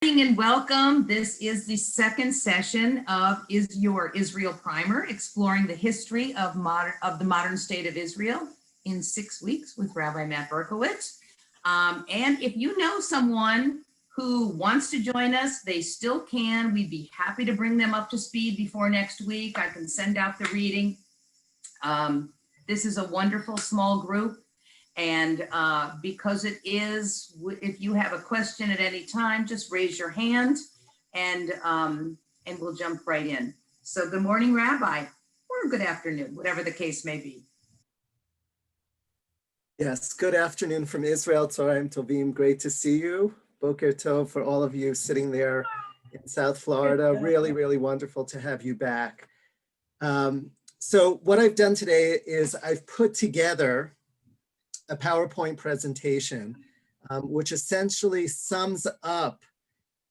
And welcome. This is the second session of your Israel Primer, exploring the history of the modern state of Israel in 6 weeks with Rabbi Matt Berkowitz. And if you know someone who wants to join us, they still can. We'd be happy to bring them up to speed before next week. I can send out the reading. This is a wonderful small group. And because it is, if you have a question at any time, just raise your hand and we'll jump right in. So good morning, Rabbi, or good afternoon, whatever the case may be. Yes, good afternoon from Israel. Tzorayim Tovim, great to see you. Boker Tov for all of you sitting there in South Florida. Really, really wonderful to have you back. So what I've done today is I've put together a PowerPoint presentation, which essentially sums up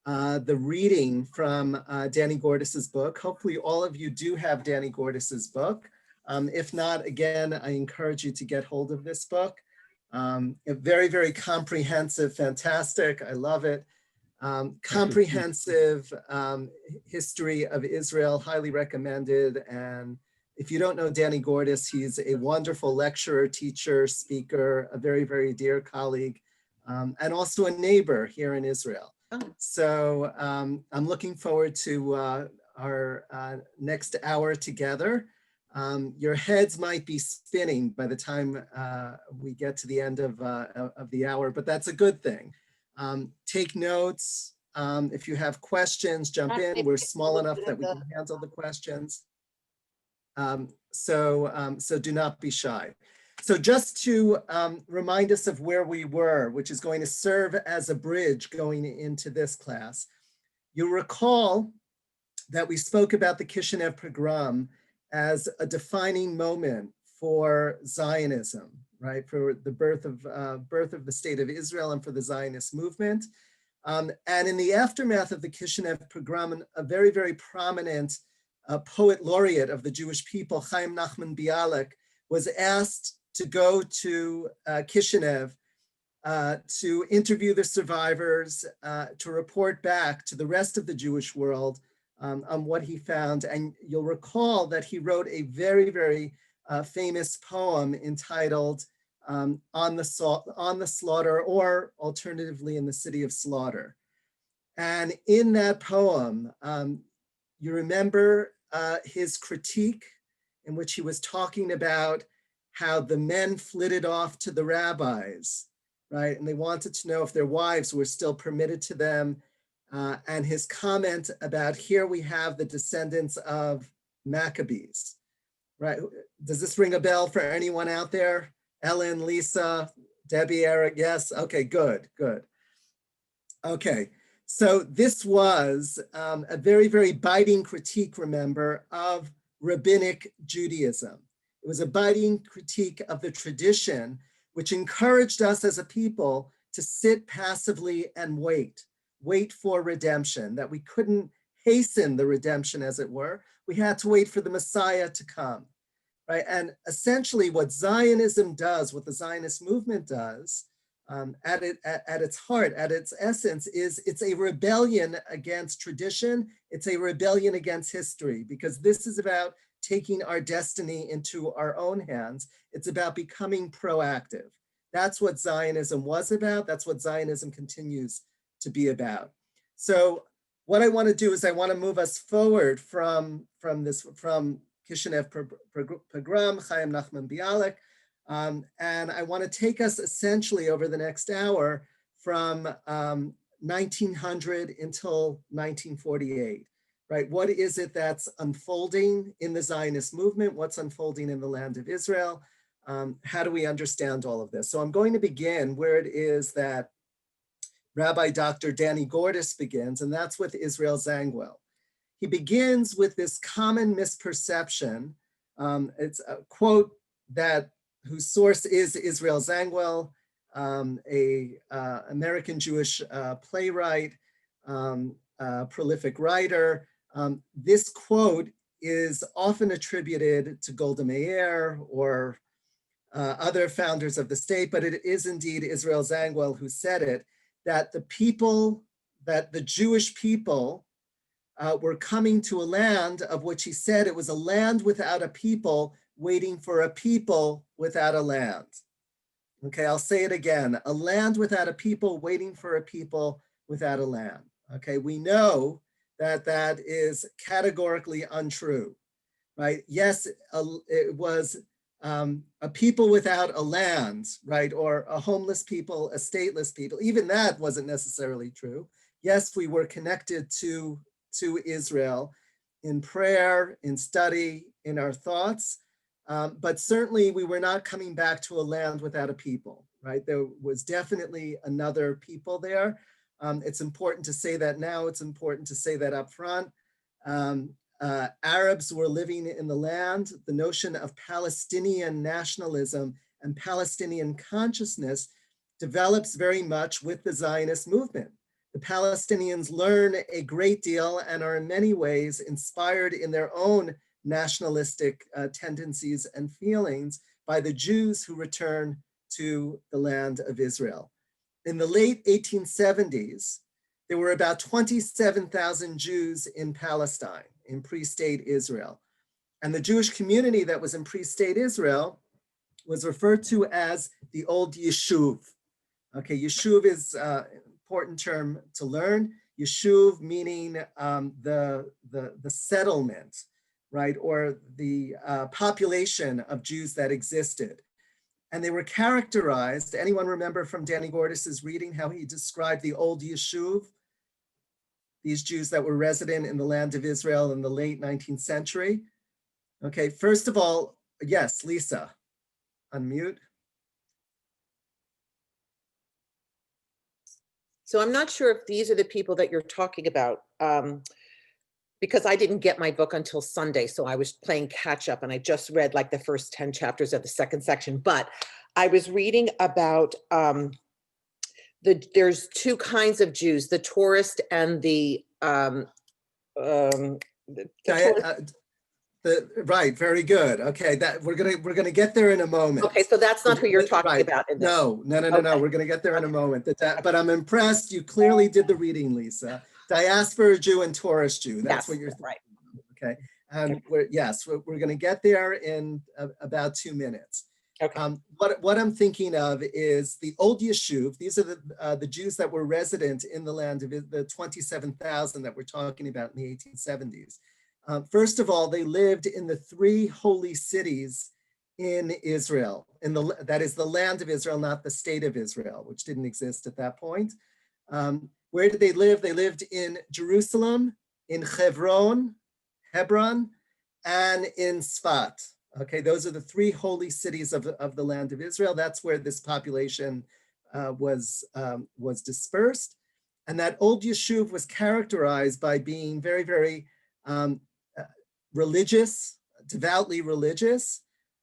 the reading from Danny Gordis's book. Hopefully all of you do have Danny Gordis's book. If not, again, I encourage you to get hold of this book. A very, very comprehensive, fantastic, I love it. Comprehensive history of Israel, highly recommended. And if you don't know Danny Gordis, he's a wonderful lecturer, teacher, speaker, a very, very dear colleague, and also a neighbor here in Israel. So I'm looking forward to our next hour together. Your heads might be spinning by the time we get to the end of the hour, but that's a good thing. Take notes. If you have questions, jump in. We're small enough that we can handle the questions. So do not be shy. So just to remind us of where we were, which is going to serve as a bridge going into this class, you'll recall that we spoke about the Kishinev pogrom as a defining moment for Zionism, right? For the birth of the state of Israel and for the Zionist movement. And in the aftermath of the Kishinev pogrom, a very, very prominent poet laureate of the Jewish people, Chaim Nachman Bialik, was asked to go to Kishinev to interview the survivors, to report back to the rest of the Jewish world on what he found. And you'll recall that he wrote a very, very famous poem entitled On the Slaughter, or alternatively, In the City of Slaughter. And in that poem, you remember his critique in which he was talking about how the men flitted off to the rabbis, right? And they wanted to know if their wives were still permitted to them. And his comment about, here we have the descendants of Maccabees, right? Does this ring a bell for anyone out there? Ellen, Lisa, Debbie, Eric, yes? Okay, good, good. Okay, so this was a very, very biting critique, remember, of rabbinic Judaism. It was a biting critique of the tradition, which encouraged us as a people to sit passively and wait for redemption, that we couldn't hasten the redemption, as it were. We had to wait for the Messiah to come, right? And essentially what Zionism does, what the Zionist movement does, at its heart, at its essence, is it's a rebellion against tradition. It's a rebellion against history, because this is about taking our destiny into our own hands. It's about becoming proactive. That's what Zionism was about. That's what Zionism continues to be about. So what I want to do is I want to move us forward from Kishinev pogrom, Chaim Nachman Bialik, and I want to take us essentially over the next hour from 1900 until 1948, right? What is it that's unfolding in the Zionist movement? What's unfolding in the land of Israel? How do we understand all of this? So I'm going to begin where it is that Rabbi Dr. Danny Gordis begins, and that's with Israel Zangwill. He begins with this common misperception. It's a quote whose source is Israel Zangwill, a American Jewish playwright, prolific writer. This quote is often attributed to Golda Meir or other founders of the state, but it is indeed Israel Zangwill who said it, that the people that the Jewish people were coming to a land of which he said it was a land without a people, waiting for a people without a land. Okay, I'll say it again, a land without a people, waiting for a people without a land. Okay, we know that that is categorically untrue, right? Yes, it was a people without a land, right? Or a homeless people, a stateless people. Even that wasn't necessarily true. Yes, we were connected to Israel in prayer, in study, in our thoughts, but certainly we were not coming back to a land without a people, right? There was definitely another people there. It's important to say that now, it's important to say that up front. Arabs were living in the land. The notion of Palestinian nationalism and Palestinian consciousness develops very much with the Zionist movement. The Palestinians learn a great deal and are in many ways inspired in their own nationalistic tendencies and feelings by the Jews who return to the land of Israel. In the late 1870s, there were about 27,000 Jews in Palestine, in pre-state Israel. And the Jewish community that was in pre-state Israel was referred to as the old Yishuv. Okay, Yishuv is an important term to learn. Yishuv meaning the settlement, right? Or the population of Jews that existed. And they were characterized, anyone remember from Danny Gordis's reading how he described the old Yishuv? These Jews that were resident in the land of Israel in the late 19th century. Okay, first of all, yes, Lisa, unmute. So I'm not sure if these are the people that you're talking about, because I didn't get my book until Sunday, so I was playing catch up and I just read like the first 10 chapters of the second section, but I was reading about there's two kinds of Jews, the tourist and the right, very good. Okay, that we're gonna get there in a moment. Okay, so that's not who you're talking about in this. No. We're gonna get there in a moment. But I'm impressed. You clearly did the reading, Lisa. Diaspora Jew and tourist Jew. That's what you're right. Okay, and we're gonna get there in about 2 minutes. Okay. What I'm thinking of is the old Yishuv. These are the Jews that were resident in the land of the 27,000 that we're talking about in the 1870s. First of all, they lived in the 3 holy cities in Israel. That is the land of Israel, not the state of Israel, which didn't exist at that point. Where did they live? They lived in Jerusalem, in Hebron, and in Sfat. Okay, those are the 3 holy cities of the land of Israel. That's where this population was dispersed. And that old Yishuv was characterized by being very, very religious, devoutly religious.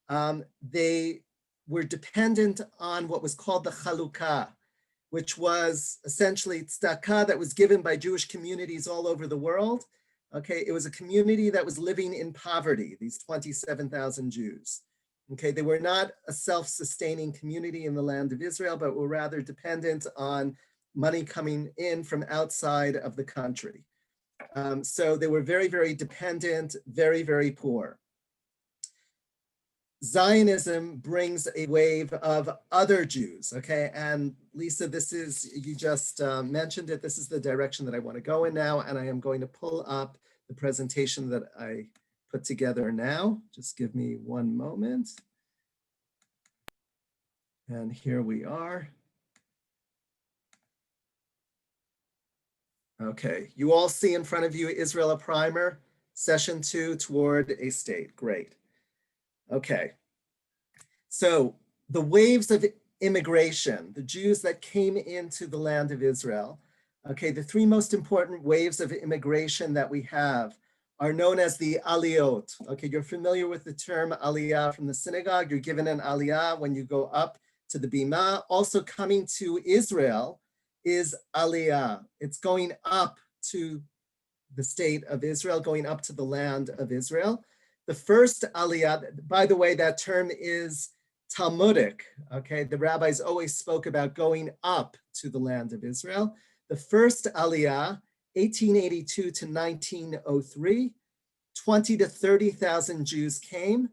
They were dependent on what was called the Chalukah, which was essentially tzedakah that was given by Jewish communities all over the world. Okay, it was a community that was living in poverty, these 27,000 Jews. Okay, they were not a self-sustaining community in the land of Israel, but were rather dependent on money coming in from outside of the country. So they were very, very dependent, very, very poor. Zionism brings a wave of other Jews, okay? And Lisa, you just mentioned it. This is the direction that I want to go in now, and I am going to pull up the presentation that I put together now. Just give me one moment. And here we are. Okay, you all see in front of you Israel a Primer, Session 2, Toward a State. Great. Okay, so the waves of immigration, the Jews that came into the land of Israel, okay, the 3 most important waves of immigration that we have are known as the aliyot. Okay, you're familiar with the term aliyah from the synagogue. You're given an aliyah when you go up to the bima. Also coming to Israel is aliyah. It's going up to the state of Israel, going up to the land of Israel. The first aliyah, by the way, that term is Talmudic, okay? The rabbis always spoke about going up to the land of Israel. The first Aliyah, 1882 to 1903, 20 to 30,000 Jews came.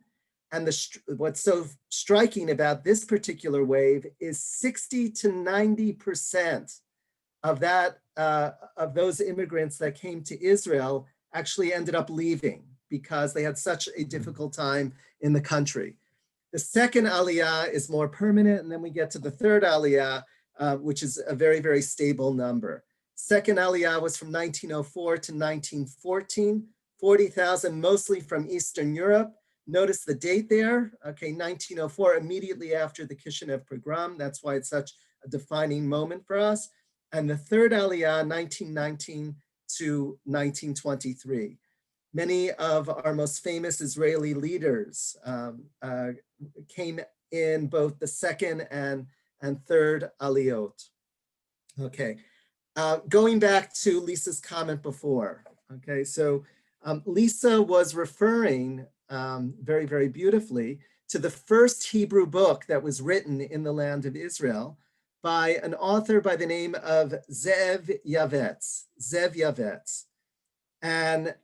And what's so striking about this particular wave is 60 to 90% of of those immigrants that came to Israel actually ended up leaving because they had such a difficult time in the country. The second Aliyah is more permanent, and then we get to the third Aliyah, which is a very, very stable number. Second Aliyah was from 1904 to 1914, 40,000 mostly from Eastern Europe. Notice the date there, okay, 1904, immediately after the Kishinev pogrom. That's why it's such a defining moment for us. And the third Aliyah, 1919 to 1923. Many of our most famous Israeli leaders came in both the second and third Aliyot. Okay, going back to Lisa's comment before. Okay, so Lisa was referring very, very beautifully to the first Hebrew book that was written in the land of Israel by an author by the name of Zev Yavetz. Zev Yavetz. And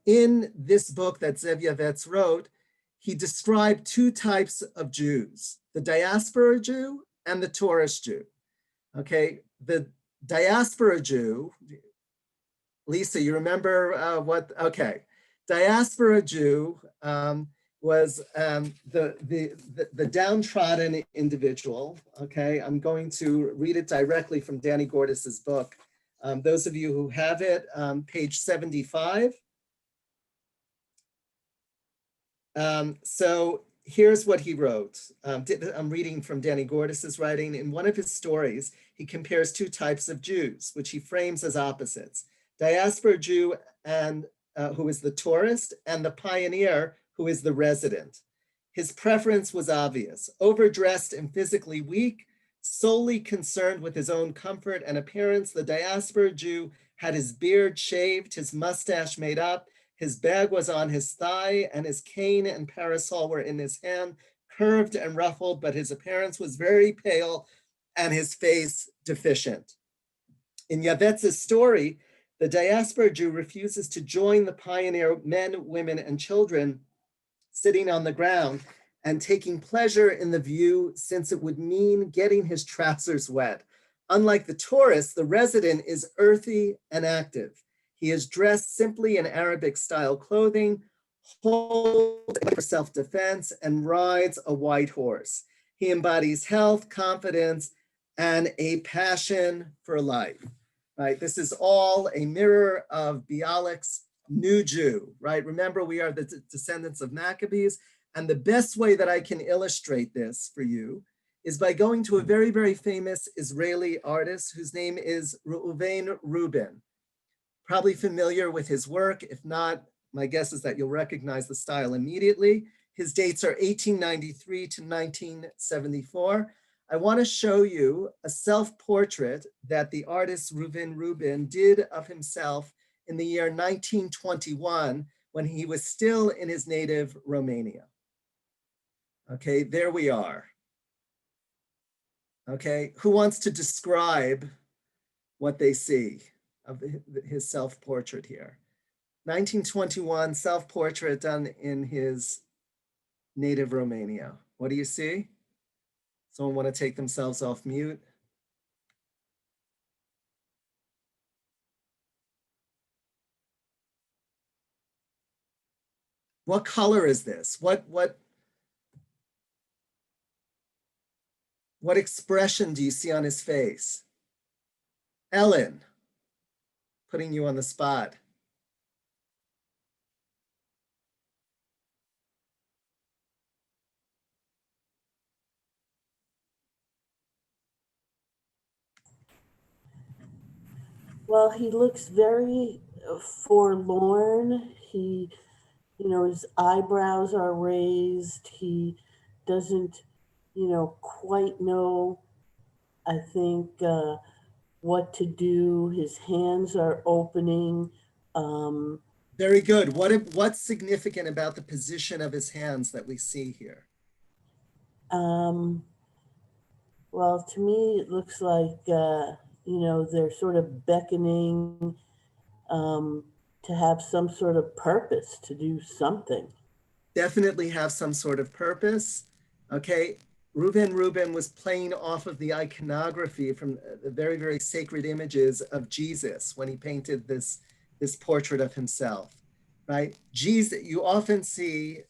in this book that Zev Yavetz wrote, he described two types of Jews, the diaspora Jew and the tourist Jew. Okay, the diaspora Jew, Lisa, you remember what, okay. Diaspora Jew was the downtrodden individual, okay? I'm going to read it directly from Danny Gordis's book. Those of you who have it, page 75. So here's what he wrote. I'm reading from Danny Gordis's writing. In one of his stories, he compares two types of Jews, which he frames as opposites. Diaspora Jew, and who is the tourist, and the pioneer, who is the resident. His preference was obvious: overdressed and physically weak, solely concerned with his own comfort and appearance, the diaspora Jew had his beard shaved, his mustache made up, his bag was on his thigh, and his cane and parasol were in his hand, curved and ruffled, but his appearance was very pale and his face deficient. In Yavetz's story, the diaspora Jew refuses to join the pioneer men, women, and children sitting on the ground and taking pleasure in the view, since it would mean getting his trousers wet. Unlike the tourist, the resident is earthy and active. He is dressed simply in Arabic-style clothing, holds for self-defense, and rides a white horse. He embodies health, confidence, and a passion for life. Right? This is all a mirror of Bialik's new Jew, right? Remember, we are the descendants of Maccabees, and the best way that I can illustrate this for you is by going to a very, very famous Israeli artist whose name is Reuven Rubin. Probably familiar with his work. If not, my guess is that you'll recognize the style immediately. His dates are 1893 to 1974. I want to show you a self-portrait that the artist Reuven Rubin did of himself in the year 1921 when he was still in his native Romania. Okay, there we are. Okay, who wants to describe what they see of his self-portrait here? 1921 self-portrait done in his native Romania. What do you see? Someone want to take themselves off mute? What color is this? What expression do you see on his face? Ellen, putting you on the spot. Well, he looks very forlorn. He, his eyebrows are raised. He doesn't, quite know, I think, what to do. His hands are opening. Very good. What's significant about the position of his hands that we see here? Well, to me, it looks like they're sort of beckoning to have some sort of purpose, to do something. Definitely have some sort of purpose. Okay, Reuben was playing off of the iconography from the very, very sacred images of Jesus when he painted this portrait of himself, right? Jesus, you often see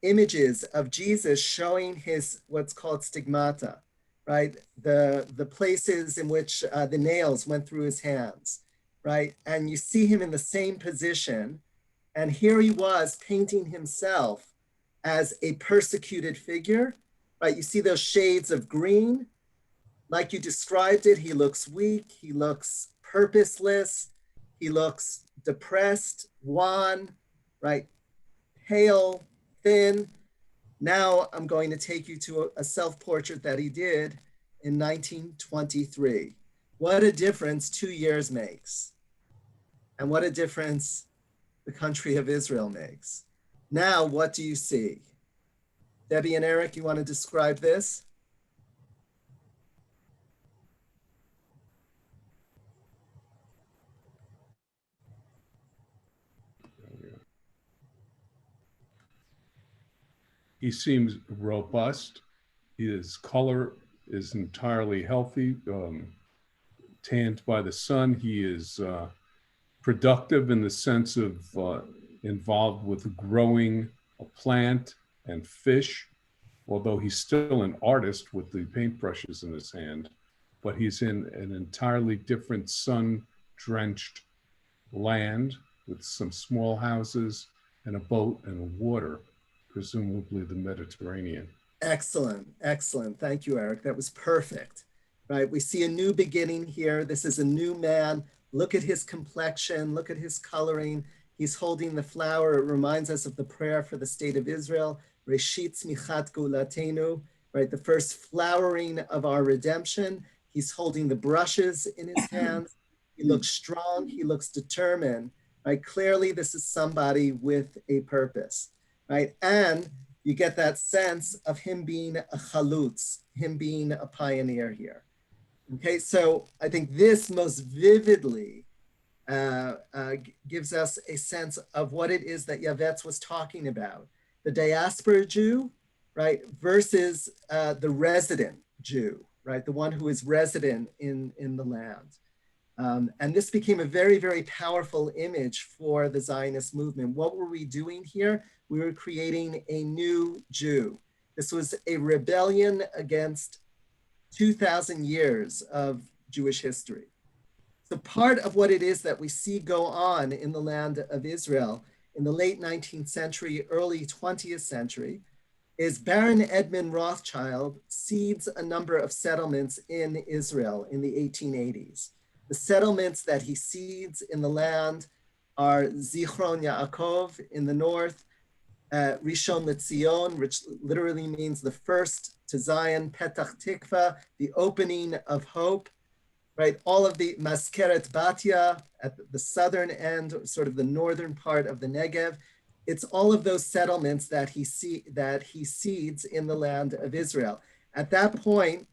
images of Jesus showing his what's called stigmata, right? The places in which the nails went through his hands, right? And you see him in the same position. And here he was painting himself as a persecuted figure, right? You see those shades of green, like you described it. He looks weak, he looks purposeless, he looks depressed, wan, right? Pale, thin. Now I'm going to take you to a self-portrait that he did in 1923. What a difference 2 years makes. And what a difference the country of Israel makes. Now, what do you see? Debbie and Eric, you want to describe this? He seems robust. His color is entirely healthy, tanned by the sun. He is productive in the sense of involved with growing a plant and fish, although he's still an artist with the paintbrushes in his hand, but he's in an entirely different sun-drenched land with some small houses and a boat and water, presumably the Mediterranean. Excellent, excellent. Thank you, Eric. That was perfect, right? We see a new beginning here. This is a new man. Look at his complexion, look at his coloring. He's holding the flower. It reminds us of the prayer for the state of Israel, Reshit Tzmichat Geulatenu, right? The first flowering of our redemption. He's holding the brushes in his hands. He looks strong, he looks determined, right? Clearly, this is somebody with a purpose, right? And you get that sense of him being a chalutz, him being a pioneer here. Okay, so I think this most vividly gives us a sense of what it is that Yavetz was talking about. The diaspora Jew, right, versus the resident Jew, right, the one who is resident in the land. And this became a very, very powerful image for the Zionist movement. What were we doing here? We were creating a new Jew. This was a rebellion against 2,000 years of Jewish history. So part of what it is that we see go on in the land of Israel in the late 19th century, early 20th century, is Baron Edmund Rothschild seeds a number of settlements in Israel in the 1880s. The settlements that he seeds in the land are Zichron Yaakov in the north, Rishon LeZion, which literally means the first to Zion, Petach Tikva, the opening of hope, right? All of the Maskeret Batya at the southern end, sort of the northern part of the Negev. It's all of those settlements that he seeds in the land of Israel. At that point,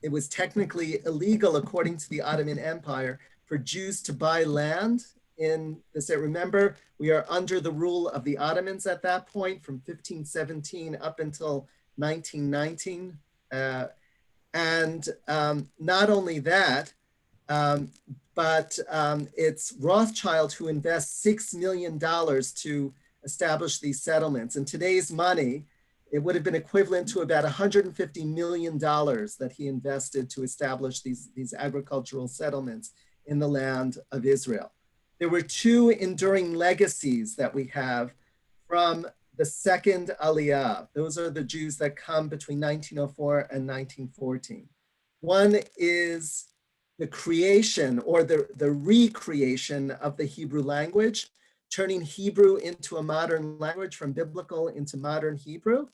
it was technically illegal, according to the Ottoman Empire, for Jews to buy land in this. Remember, we are under the rule of the Ottomans at that point from 1517 up until 1919. And not only that, but it's Rothschild who invests $6 million to establish these settlements. In today's money, it would have been equivalent to about $150 million that he invested to establish these agricultural settlements in the land of Israel. There were two enduring legacies that we have from the second Aliyah. Those are the Jews that come between 1904 and 1914. One is the creation or the recreation of the Hebrew language, turning Hebrew into a modern language, from biblical into modern Hebrew,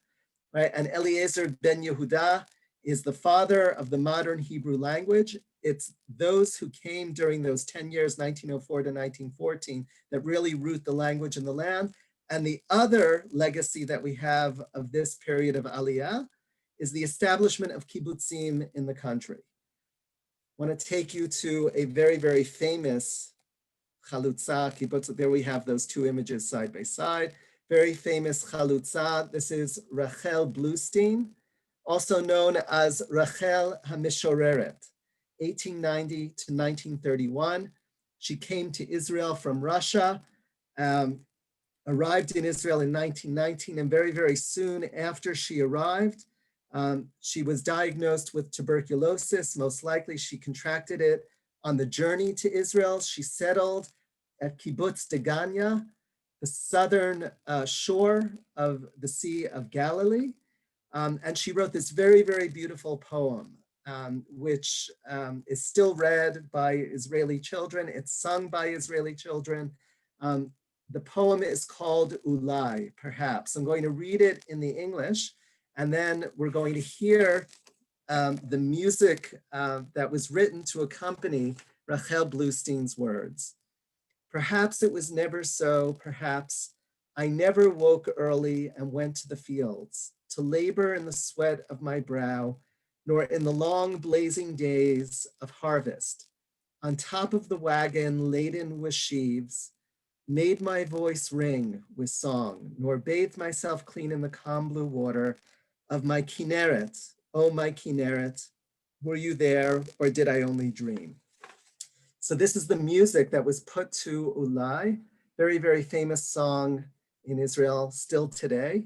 right? And Eliezer ben Yehuda is the father of the modern Hebrew language. It's those who came during those 10 years, 1904 to 1914, that really root the language in the land. And the other legacy that we have of this period of Aliyah is the establishment of kibbutzim in the country. want to take you to a very, very famous chalutza kibbutz. There we have those two images side by side. Very famous chalutza. This is Rachel Bluestein, also known as Rachel HaMishoreret, 1890 to 1931. She came to Israel from Russia, arrived in Israel in 1919, and very, very soon after she arrived, she was diagnosed with tuberculosis. Most likely she contracted it on the journey to Israel. She settled at Kibbutz Degania, the southern shore of the Sea of Galilee. And she wrote this very, very beautiful poem, which is still read by Israeli children. It's sung by Israeli children. The poem is called Ulai, perhaps. I'm going to read it in the English, and then we're going to hear the music that was written to accompany Rachel Bluestein's words. Perhaps it was never so, perhaps I never woke early and went to the fields to labor in the sweat of my brow, nor in the long blazing days of harvest. On top of the wagon laden with sheaves, made my voice ring with song, nor bathed myself clean in the calm blue water of my Kinneret. Oh, my Kinneret, were you there or did I only dream? So this is the music that was put to Ulai, very, very famous song in Israel still today.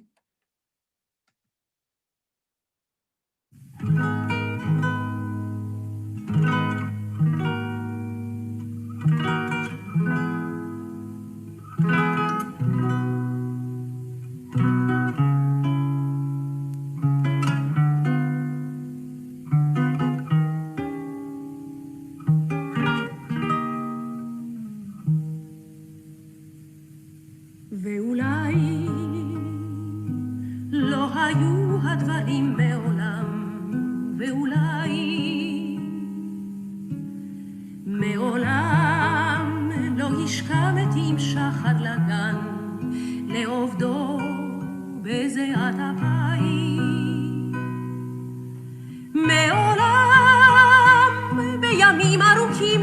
ואולי לא היו הדברים מעולם, ואולי מעולם לא ישקע מתים שחר לגן לעובדו בזיעת אפיים. מעולם בימים ארוכים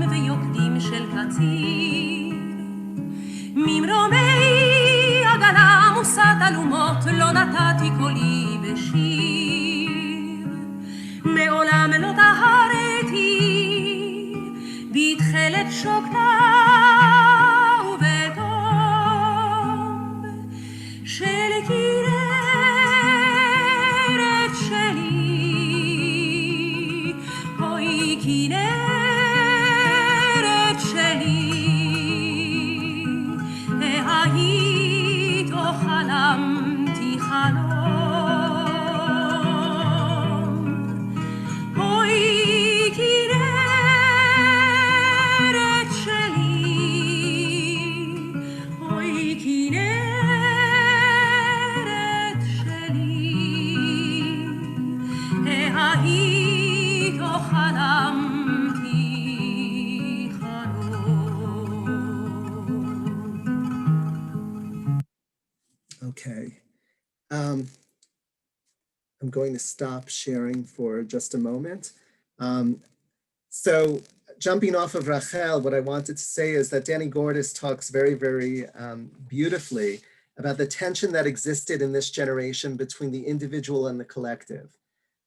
ויוקדים של קציר, ממרומי עגלה עמוסת אלומות לא נתתי קולי בשיר. מעולם לא טהרתי בתכלת שוקתה ובטוב של כנרת שלי. אוי כנרת שלי, היית או חלמתי חלום. אוי כנרת שלי, אוי כנרת שלי, היית או חלמתי Okay. I'm going to stop sharing for just a moment. So jumping off of Rachel, what I wanted to say is that Danny Gordis talks very, very beautifully about the tension that existed in this generation between the individual and the collective.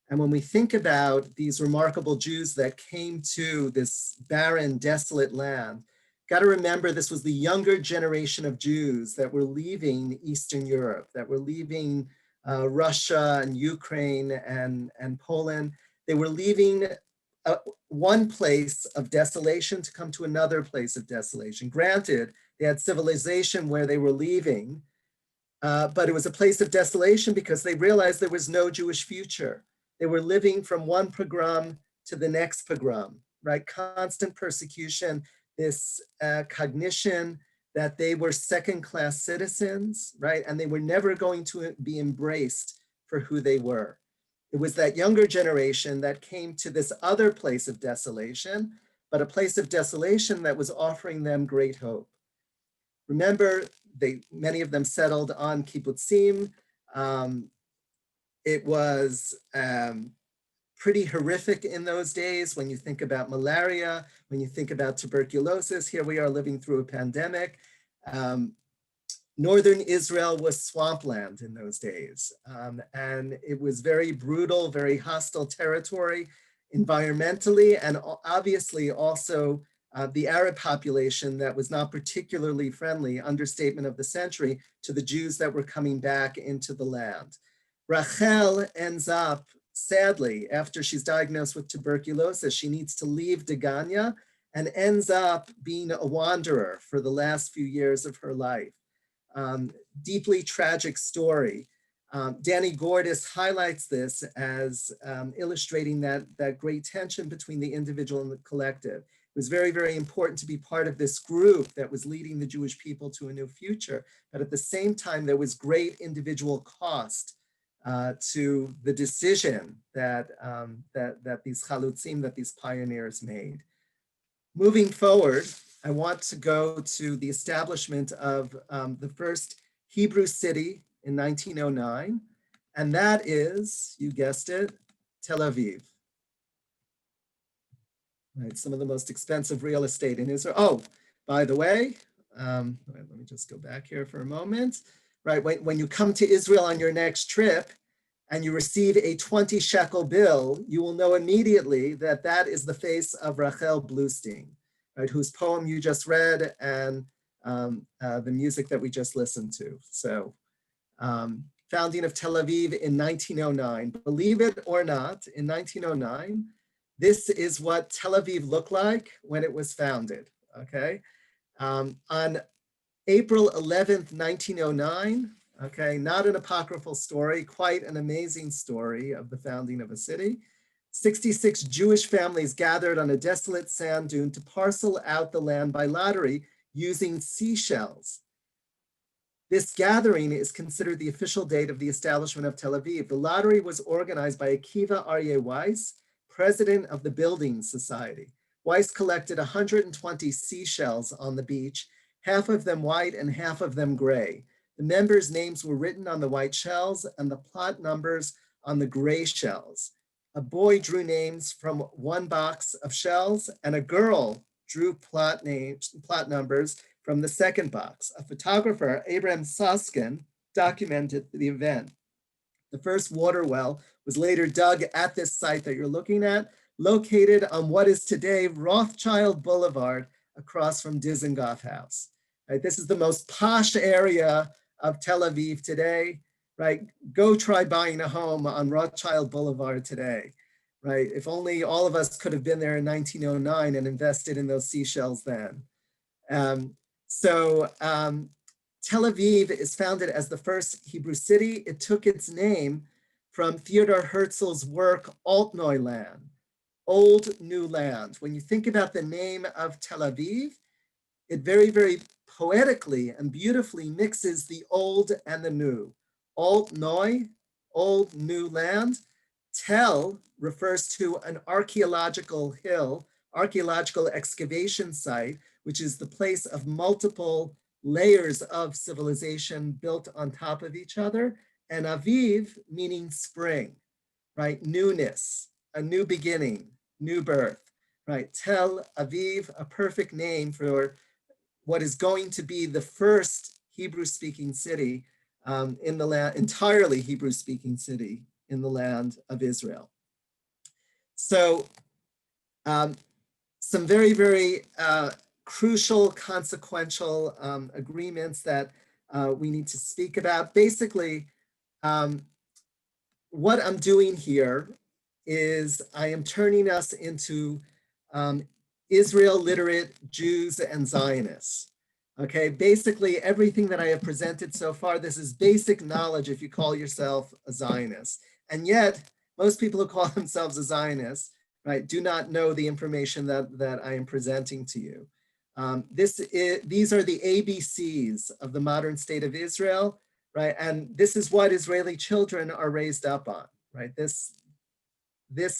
And when we think about these remarkable Jews that came to this barren, desolate land, got to remember this was the younger generation of Jews that were leaving Eastern Europe, that were leaving Russia and Ukraine and Poland. They were leaving one place of desolation to come to another place of desolation. Granted, they had civilization where they were leaving, but it was a place of desolation because they realized there was no Jewish future. They were living from one pogrom to the next pogrom, right? Constant persecution, this cognition that they were second-class citizens, right? And they were never going to be embraced for who they were. It was that younger generation that came to this other place of desolation, but a place of desolation that was offering them great hope. Remember, many of them settled on kibbutzim. It was pretty horrific in those days when you think about malaria, when you think about tuberculosis. Here we are living through a pandemic. Northern Israel was swampland in those days. And it was very brutal, very hostile territory environmentally, and obviously also the Arab population that was not particularly friendly, understatement of the century, to the Jews that were coming back into the land. Rachel ends up, sadly, after she's diagnosed with tuberculosis, she needs to leave Degania and ends up being a wanderer for the last few years of her life. Deeply tragic story. Danny Gordis highlights this as illustrating that great tension between the individual and the collective. It was very, very important to be part of this group that was leading the Jewish people to a new future. But at the same time, there was great individual cost to the decision that these chalutzim, that these pioneers made. Moving forward, I want to go to the establishment of the first Hebrew city in 1909, and that is, you guessed it, Tel Aviv. Right, some of the most expensive real estate in Israel. Oh, by the way, let me just go back here for a moment. Right, when you come to Israel on your next trip and you receive a 20 shekel bill, you will know immediately that that is the face of Rachel Bluestein, right, whose poem you just read and the music that we just listened to. So founding of Tel Aviv in 1909. Believe it or not, in 1909, this is what Tel Aviv looked like when it was founded, okay? On April 11th, 1909, okay, not an apocryphal story, quite an amazing story of the founding of a city. 66 Jewish families gathered on a desolate sand dune to parcel out the land by lottery using seashells. This gathering is considered the official date of the establishment of Tel Aviv. The lottery was organized by Akiva Aryeh Weiss, president of the Building Society. Weiss collected 120 seashells on the beach, half of them white and half of them gray. The members' names were written on the white shells and the plot numbers on the gray shells. A boy drew names from one box of shells and a girl drew plot numbers from the second box. A photographer, Abraham Soskin, documented the event. The first water well was later dug at this site that you're looking at, located on what is today Rothschild Boulevard across from Dizengoff House. Right, this is the most posh area of Tel Aviv today, right? Go try buying a home on Rothschild Boulevard today, right? If only all of us could have been there in 1909 and invested in those seashells then. Tel Aviv is founded as the first Hebrew city. It took its name from Theodor Herzl's work, Alt Neuland, Old New Land. When you think about the name of Tel Aviv, it very, very poetically and beautifully mixes the old and the new. Alt Neu, old new land. Tel refers to an archaeological hill, archaeological excavation site, which is the place of multiple layers of civilization built on top of each other. And Aviv meaning spring, right? Newness, a new beginning, new birth, right? Tel Aviv, a perfect name for what is going to be the first Hebrew-speaking city in the land, entirely Hebrew-speaking city in the land of Israel. So some very, very crucial, consequential agreements that we need to speak about. Basically, what I'm doing here is I am turning us into Israel literate Jews and Zionists. Okay, basically everything that I have presented so far, this is basic knowledge if you call yourself a Zionist. And yet, most people who call themselves a Zionist, right, do not know the information that I am presenting to you. These are the ABCs of the modern state of Israel, right? And this is what Israeli children are raised up on, right? This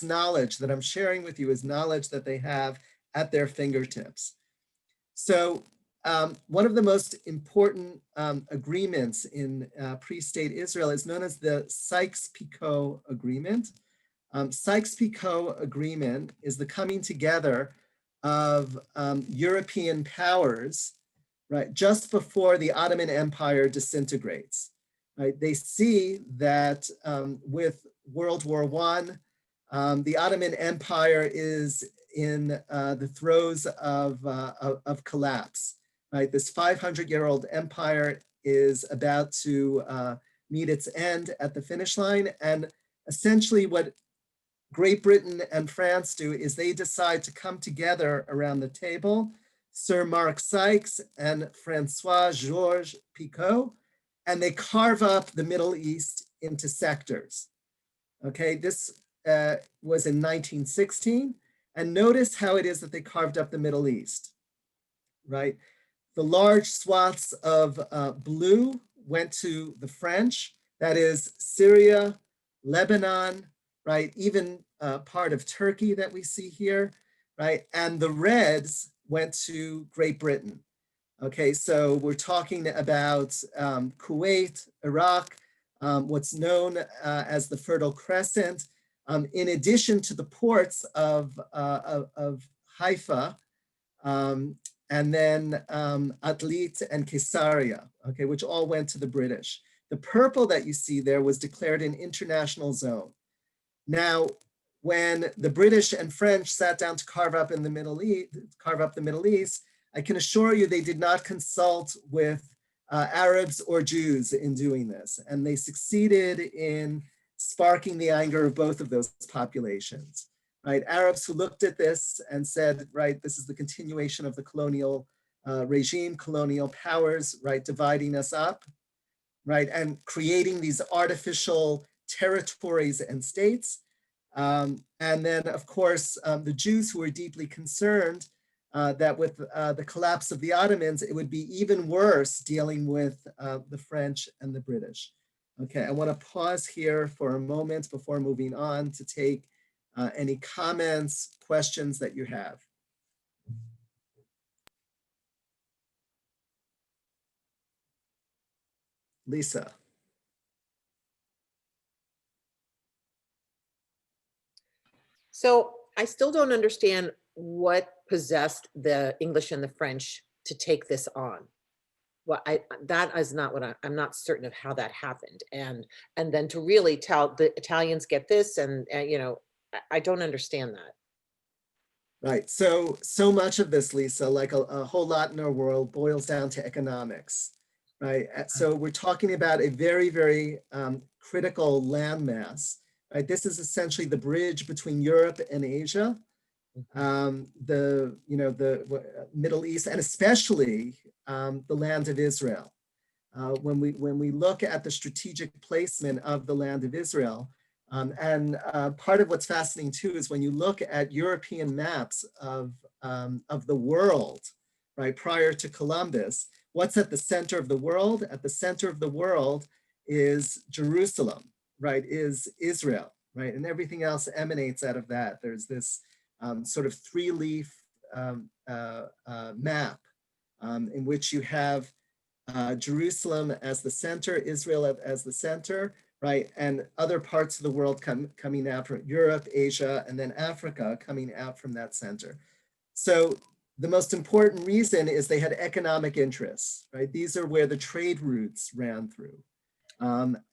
knowledge that I'm sharing with you is knowledge that they have at their fingertips. So one of the most important agreements in pre-state Israel is known as the Sykes-Picot Agreement. Sykes-Picot Agreement is the coming together of European powers, right, just before the Ottoman Empire disintegrates. Right? They see that with World War I, the Ottoman Empire is in the throes of collapse. Right? This 500-year-old empire is about to meet its end at the finish line. And essentially what Great Britain and France do is they decide to come together around the table, Sir Mark Sykes and Francois Georges Picot, and they carve up the Middle East into sectors. Okay, this was in 1916. And notice how it is that they carved up the Middle East, right? The large swaths of blue went to the French, that is Syria, Lebanon, right? Even part of Turkey that we see here, right? And the reds went to Great Britain. Okay, so we're talking about Kuwait, Iraq, what's known as the Fertile Crescent, in addition to the ports of Haifa, and then Atlit and Caesarea, okay, which all went to the British. The purple that you see there was declared an international zone. Now, when the British and French sat down to carve up the Middle East, I can assure you they did not consult with Arabs or Jews in doing this, and they succeeded in sparking the anger of both of those populations. Right, Arabs who looked at this and said, right, this is the continuation of the colonial regime, colonial powers, right, dividing us up, right, and creating these artificial territories and states. And then, of course, the Jews who were deeply concerned that with the collapse of the Ottomans, it would be even worse dealing with the French and the British. Okay, I want to pause here for a moment before moving on to take any comments, questions that you have. Lisa. So I still don't understand what possessed the English and the French to take this on. Well, that is not what I'm not certain of how that happened. And then to really tell the Italians get this, and you know, I don't understand that. Right, so much of this, Lisa, like a whole lot in our world, boils down to economics, right? So we're talking about a very, very critical landmass, right? This is essentially the bridge between Europe and Asia, the Middle East, and especially the land of Israel. When we look at the strategic placement of the land of Israel, and part of what's fascinating too is when you look at European maps of the world, right, prior to Columbus, what's at the center of the world? At the center of the world is Jerusalem, right, is Israel, right, and everything else emanates out of that. There's this sort of three-leaf map in which you have Jerusalem as the center, Israel as the center, right? And other parts of the world coming out from Europe, Asia, and then Africa coming out from that center. So the most important reason is they had economic interests, right? These are where the trade routes ran through.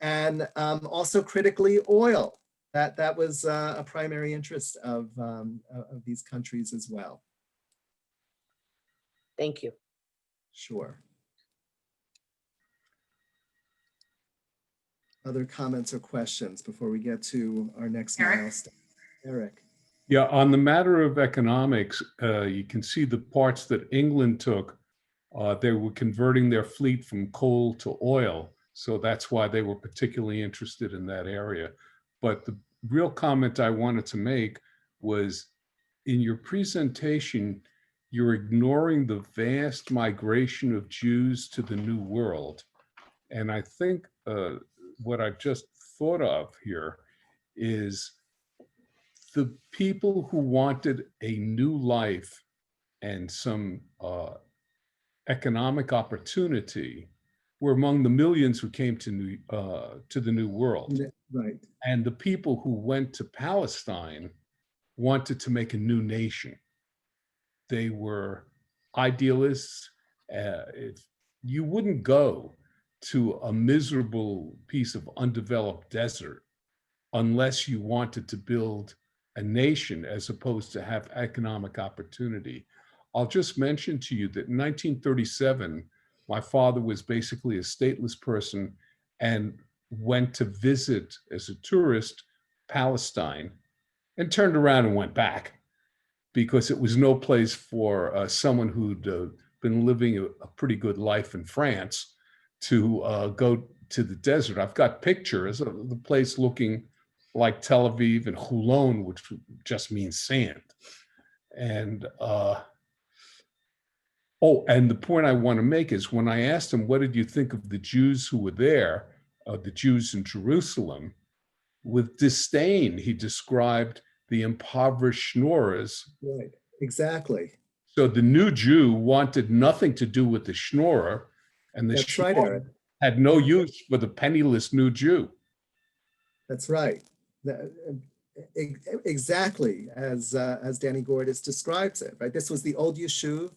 And also critically oil. That was a primary interest of these countries as well. Thank you. Sure. Other comments or questions before we get to our next Eric? milestone? Eric. Yeah, on the matter of economics, you can see the parts that England took. They were converting their fleet from coal to oil. So that's why they were particularly interested in that area. But the real comment I wanted to make was in your presentation, you're ignoring the vast migration of Jews to the New World. And I think what I've just thought of here is the people who wanted a new life and some economic opportunity were among the millions who came to the New World. Right. And the people who went to Palestine wanted to make a new nation. They were idealists. You wouldn't go to a miserable piece of undeveloped desert unless you wanted to build a nation as opposed to have economic opportunity. I'll just mention to you that in 1937, my father was basically a stateless person and went to visit as a tourist Palestine and turned around and went back because it was no place for someone who'd been living a pretty good life in France to go to the desert. I've got pictures of the place looking like Tel Aviv and Hulon, which just means sand. And and the point I want to make is when I asked him, what did you think of the Jews who were there, the Jews in Jerusalem, with disdain, he described the impoverished schnorrers. Right. Exactly. So the new Jew wanted nothing to do with the schnorrer, and the That's right, schnorrer Eric. had no use for the penniless new Jew. That's right. Exactly as Danny Gordis describes it, right? This was the old Yishuv,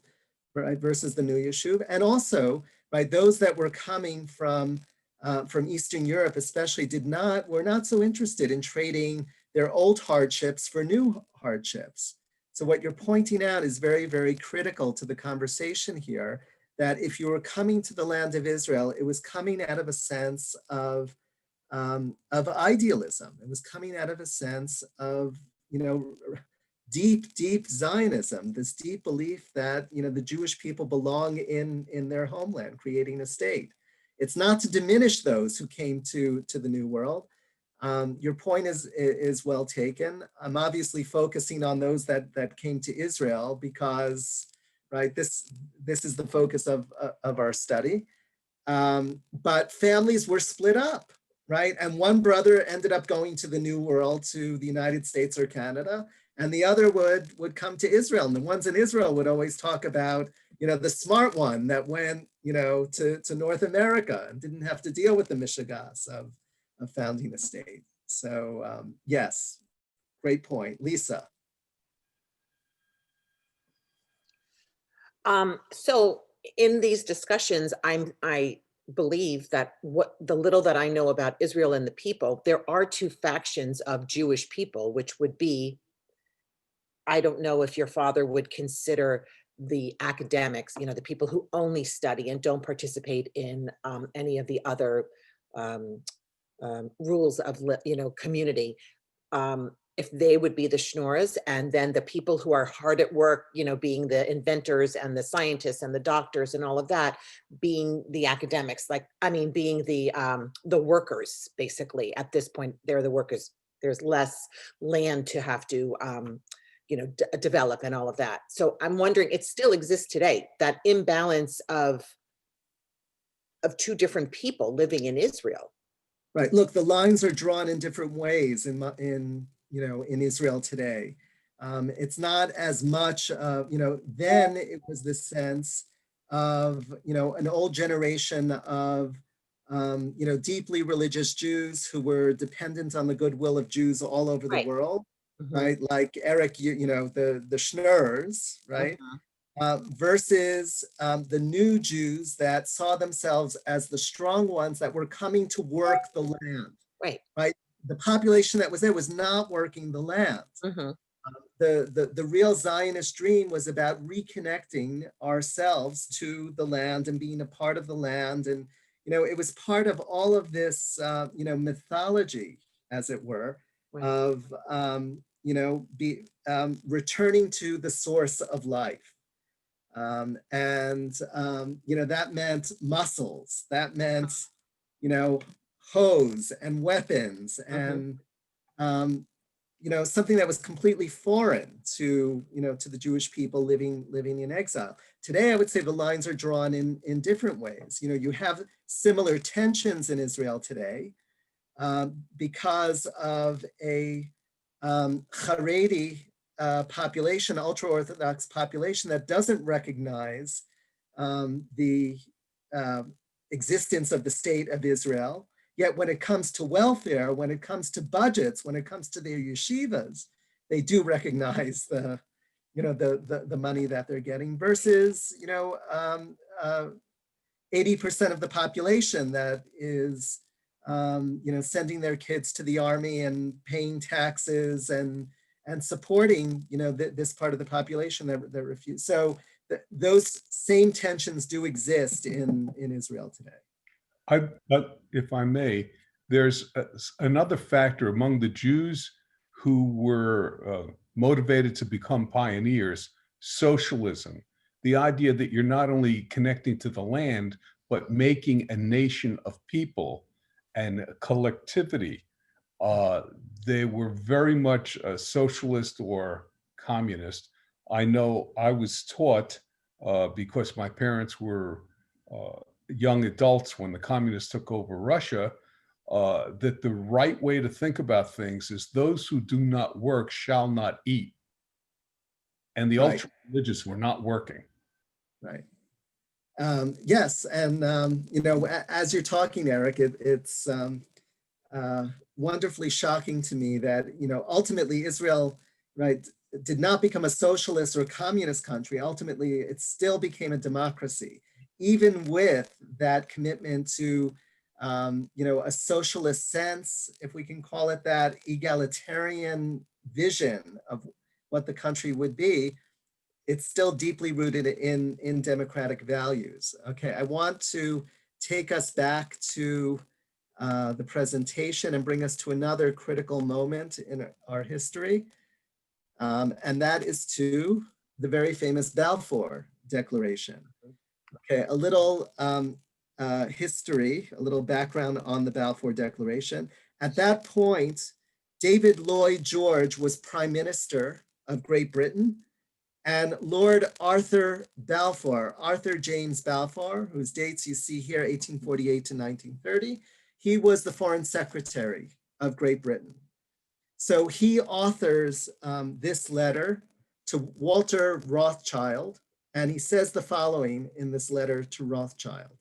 right, versus the new Yishuv. And also, right, those that were coming from Eastern Europe especially were not so interested in trading their old hardships for new hardships. So what you're pointing out is very, very critical to the conversation here, that if you were coming to the land of Israel, it was coming out of a sense of idealism. It was coming out of a sense of, deep, deep Zionism, this deep belief that, the Jewish people belong in their homeland, creating a state. It's not to diminish those who came to the New World. Your point is well taken. I'm obviously focusing on those that came to Israel because, right, this is the focus of our study. But families were split up, right? And one brother ended up going to the New World, to the United States or Canada, and the other would come to Israel. And the ones in Israel would always talk about, the smart one that went, to North America and didn't have to deal with the mishigas of founding a state. So yes, great point. Lisa. So in these discussions, I believe that what the little that I know about Israel and the people, there are two factions of Jewish people, which would be, I don't know if your father would consider the academics, the people who only study and don't participate in any of the other rules of, community. If they would be the schnorrers, and then the people who are hard at work, being the inventors and the scientists and the doctors and all of that, being the academics, being the workers, basically. At this point, they're the workers. There's less land to have to, develop and all of that. So I'm wondering, it still exists today, that imbalance of two different people living in Israel. Right. Look, the lines are drawn in different ways in Israel today. It's not as much, then it was the sense of, an old generation of, deeply religious Jews who were dependent on the goodwill of Jews all over the Right. world, Mhm. right? Like Eric, the Schnurrs, right? Versus the new Jews that saw themselves as the strong ones that were coming to work the land. Right. The population that was there was not working the land. Mhm. The real Zionist dream was about reconnecting ourselves to the land and being a part of the land. And, it was part of all of this, mythology, as it were, Right. of, returning to the source of life. That meant muscles, that meant, hose and weapons and, something that was completely foreign to, to the Jewish people living in exile. Today, I would say the lines are drawn in different ways. You have similar tensions in Israel today because of a Haredi population, ultra-Orthodox population that doesn't recognize the existence of the state of Israel Yet when it comes to welfare, when it comes to budgets, when it comes to their yeshivas, they do recognize the, the money that they're getting versus, 80% of the population that is, sending their kids to the army and paying taxes and supporting, this part of the population that refuse. So those same tensions do exist in Israel today. But if I may, there's another factor among the Jews who were motivated to become pioneers: socialism. The idea that you're not only connecting to the land, but making a nation of people and collectivity. They were very much a socialist or communist. I know I was taught, because my parents were young adults when the communists took over Russia, that the right way to think about things is those who do not work shall not eat. And the Right. ultra-religious were not working. Right. Yes, and as you're talking, Eric, it's wonderfully shocking to me that ultimately Israel, right, did not become a socialist or a communist country. Ultimately, it still became a democracy, even with that commitment to a socialist sense, if we can call it that, egalitarian vision of what the country would be. It's still deeply rooted in democratic values. Okay, I want to take us back to the presentation and bring us to another critical moment in our history. And that is to the very famous Balfour Declaration. Okay, a little history, a little background on the Balfour Declaration. At that point, David Lloyd George was Prime Minister of Great Britain, and Lord Arthur Balfour, Arthur James Balfour, whose dates you see here, 1848 to 1930, he was the Foreign Secretary of Great Britain. So he authors this letter to Walter Rothschild, and he says the following in this letter to Rothschild.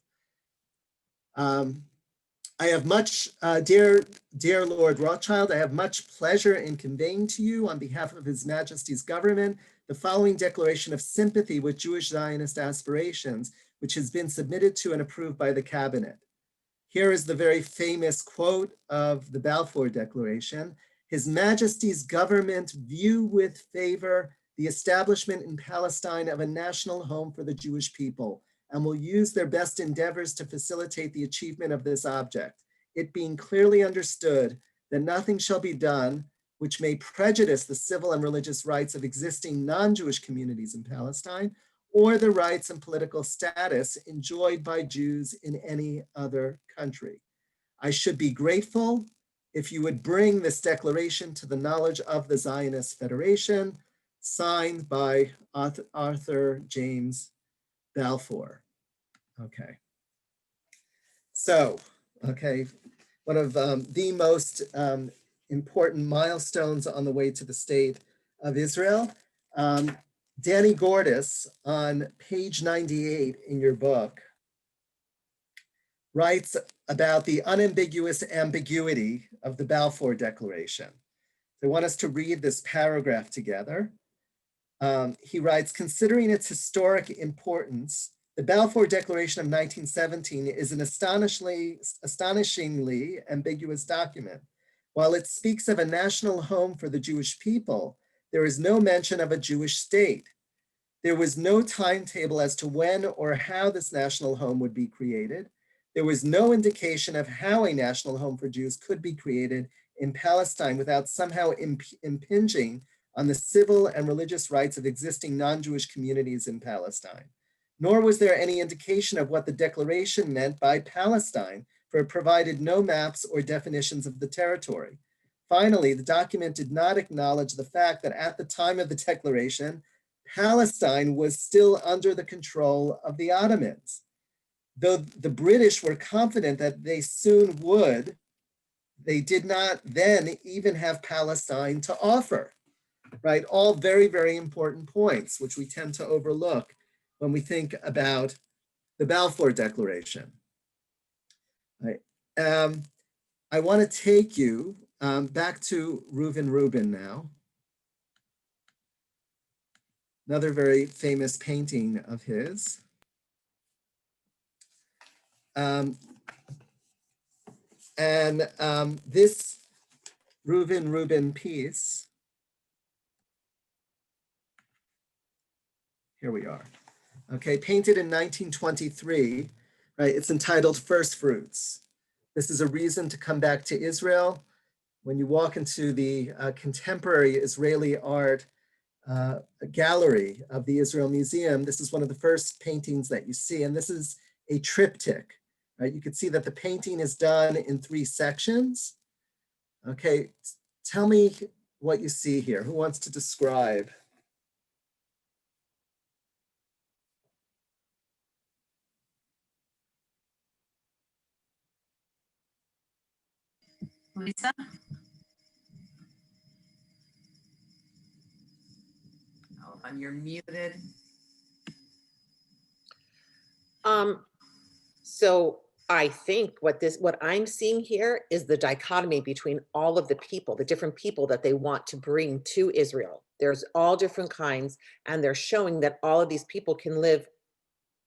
I have much, dear Lord Rothschild, I have much pleasure in conveying to you on behalf of His Majesty's government the following declaration of sympathy with Jewish Zionist aspirations, which has been submitted to and approved by the cabinet. Here is the very famous quote of the Balfour Declaration. His Majesty's government view with favor the establishment in Palestine of a national home for the Jewish people, and will use their best endeavors to facilitate the achievement of this object, it being clearly understood that nothing shall be done which may prejudice the civil and religious rights of existing non-Jewish communities in Palestine, or the rights and political status enjoyed by Jews in any other country. I should be grateful if you would bring this declaration to the knowledge of the Zionist Federation, signed by Arthur James Balfour. Okay. So, okay, one of the most important milestones on the way to the state of Israel. Danny Gordis, on page 98 in your book, writes about the unambiguous ambiguity of the Balfour Declaration. I want us to read this paragraph together. He writes, considering its historic importance, the Balfour Declaration of 1917 is an astonishingly ambiguous document. While it speaks of a national home for the Jewish people, there is no mention of a Jewish state. There was no timetable as to when or how this national home would be created. There was no indication of how a national home for Jews could be created in Palestine without somehow impinging on the civil and religious rights of existing non-Jewish communities in Palestine. Nor was there any indication of what the declaration meant by Palestine, for it provided no maps or definitions of the territory. Finally, the document did not acknowledge the fact that at the time of the declaration, Palestine was still under the control of the Ottomans. Though the British were confident that they soon would, they did not then even have Palestine to offer, right? All very, very important points, which we tend to overlook when we think about the Balfour Declaration. Right. I want to take you back to Reuben now. Another very famous painting of his. This Reuben piece, here we are. Okay, painted in 1923, right? It's entitled First Fruits. This is a reason to come back to Israel. When you walk into the contemporary Israeli art gallery of the Israel Museum, this is one of the first paintings that you see, and this is a triptych, right? You can see that the painting is done in 3 sections. Okay, tell me what you see here. Who wants to describe? Lisa? Oh, and you're muted. So I think what I'm seeing here is the dichotomy between all of the people, the different people that they want to bring to Israel. There's all different kinds, and they're showing that all of these people can live,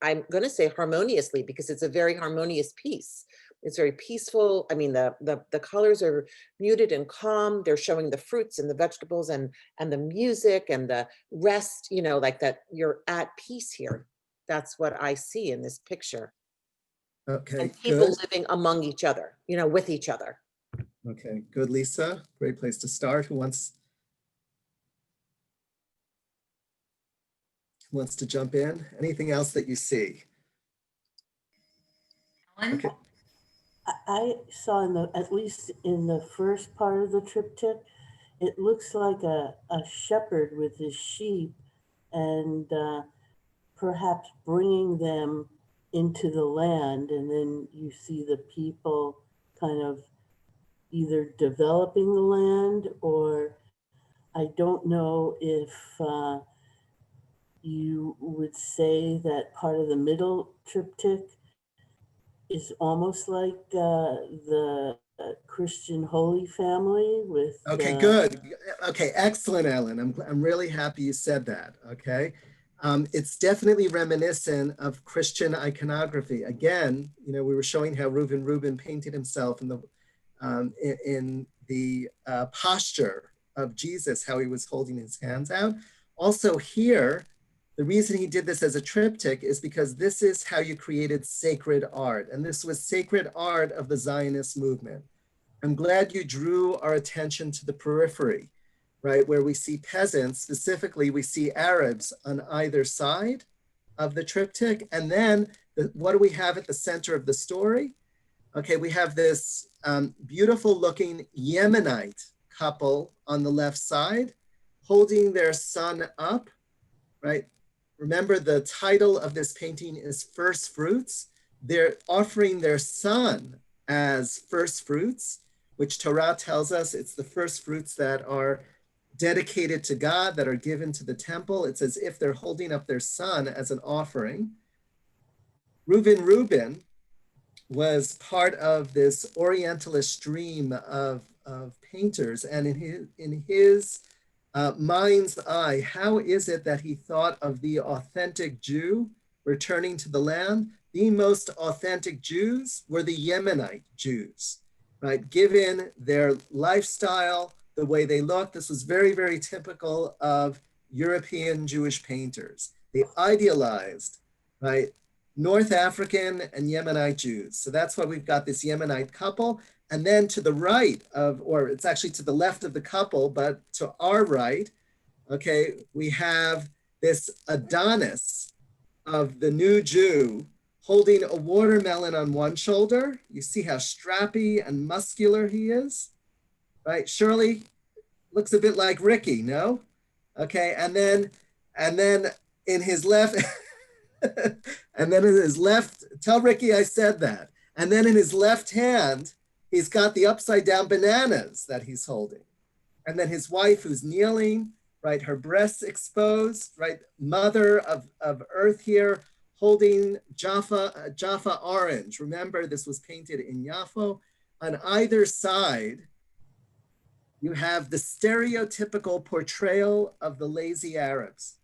I'm going to say harmoniously, because it's a very harmonious piece. It's very peaceful. I mean, the colors are muted and calm. They're showing the fruits and the vegetables and the music and the rest, you know, like that you're at peace here. That's what I see in this picture. Okay, And people good. living among each other, you know, with each other. Okay, good, Lisa. Great place to start. Who wants to jump in? Anything else that you see? Ellen? Okay. I saw at least in the first part of the triptych, it looks like a shepherd with his sheep and perhaps bringing them into the land. And then you see the people kind of either developing the land, or I don't know if you would say that part of the middle triptych is almost like the Christian Holy Family with. Okay, good. Okay, excellent, Ellen. I'm really happy you said that. Okay, it's definitely reminiscent of Christian iconography. Again, you know, we were showing how Reuben painted himself in the posture of Jesus, how he was holding his hands out. Also here, the reason he did this as a triptych is because this is how you created sacred art. And this was sacred art of the Zionist movement. I'm glad you drew our attention to the periphery, right? Where we see peasants, specifically, we see Arabs on either side of the triptych. And then what do we have at the center of the story? Okay, we have this beautiful looking Yemenite couple on the left side holding their son up, right? Remember, the title of this painting is First Fruits. They're offering their son as first fruits, which Torah tells us it's the first fruits that are dedicated to God, that are given to the temple. It's as if they're holding up their son as an offering. Reuben was part of this Orientalist stream of painters, and in his mind's eye, how is it that he thought of the authentic Jew returning to the land? The most authentic Jews were the Yemenite Jews, right? Given their lifestyle, the way they looked, this was very, very typical of European Jewish painters. They idealized, right, North African and Yemenite Jews. So that's why we've got this Yemenite couple. And then to the right of, or it's actually to the left of the couple, but to our right, okay, we have this Adonis of the new Jew holding a watermelon on one shoulder. You see how strappy and muscular he is, right? Shirley looks a bit like Ricky, no? Okay, and then in his left, and then in his left, tell Ricky I said that. And then in his left hand, he's got the upside down bananas that he's holding. And then his wife who's kneeling, right, her breasts exposed, right, mother of earth here, holding Jaffa orange. Remember, this was painted in Yafo, on either side, you have the stereotypical portrayal of the lazy Arabs.